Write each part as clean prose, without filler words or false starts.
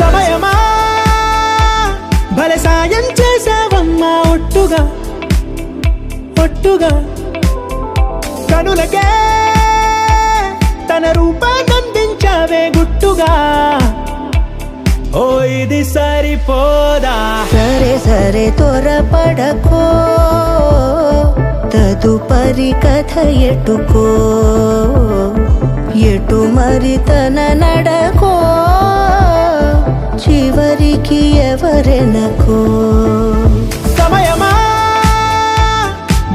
సమయమా భలే సాయం చేసావమ్మా ఒట్టుగా ఒట్టుగా కనులకే తన రూపాన్నందించావే గుట్టుగా ఓ ఇది సరిపోదా సరే సరే త్వరపడకో తదుపరి కథ ఎటుకో ఎటు మరి తన నడకో చివరికి ఎవరెనకో సమయమా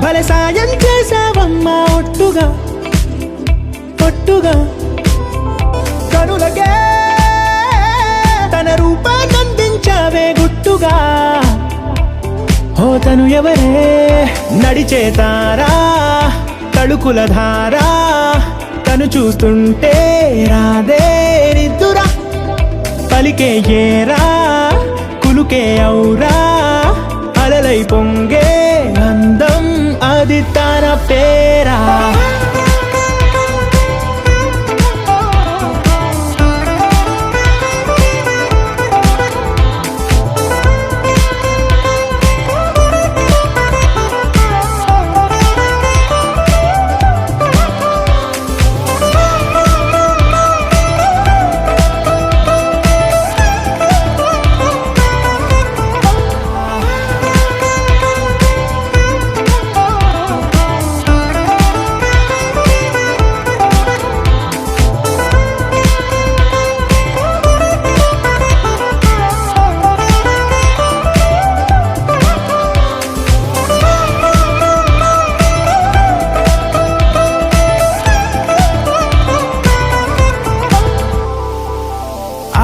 భలే సాయం చేసావమ్మా ఒట్టుగా ఒట్టుగా కనులకే తన రూపాన్నందించావే గుట్టుగా ఓ తను ఎవరే నడిచే తారా తడుకుల ధారా తను చూస్తుంటే రాదే నిద్దురా పలికే ఏరా కులుకే ఔరా అలలై పొంగే అందం అది తన పేరా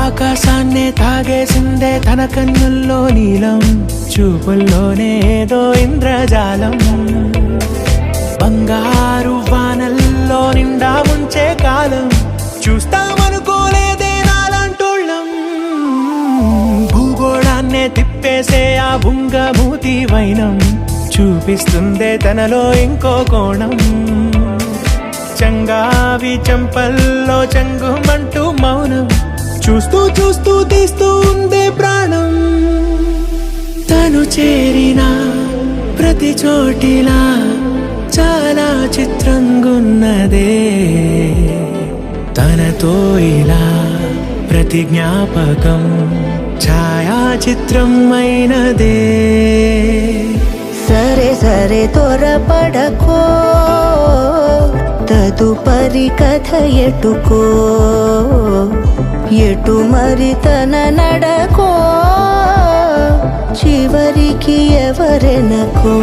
ఆకాశాన్నే తాగేసిందే తన కన్నుల్లో నీలం చూపుల్లోనే ఏదో ఇంద్రజాలం బంగారు వానల్లో నిండా ముంచే కాలం చూస్తామనుకోలేదే నాలంటోళ్ళం భూగోళాన్నే తిప్పేసే ఆ బుంగమూతి వైనం చూపిస్తుందే తనలో ఇంకో కోణం చంగావి చెంపల్లో చంగుమంటూ మౌనం చూస్తూ చూస్తూ తీస్తూ ఉందే ప్రాణం తను చేరిన ప్రతి చోటిలా చాలా చిత్రంగున్నదే తనతో ఇలా ప్రతి జ్ఞాపకం ఛాయాచిత్రం అయినదే సరే సరే త్వరపడకో తదుపరి కథ ఎటుకో ఎటు మరి తన నడకో చివరికి ఎవరెనకో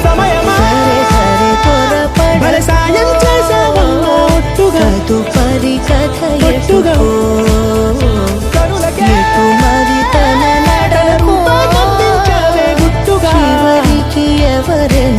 సమయమా సరే సరే భలే సాయం చేసావమ్మా ఒట్టుగా తదుపరి కథ ఒట్టుగా ఎటుకో కనులకే ఎటు మరి తన నడకో రూపాన్నందించావే గుట్టుగా చివరికి ఎవరెనకో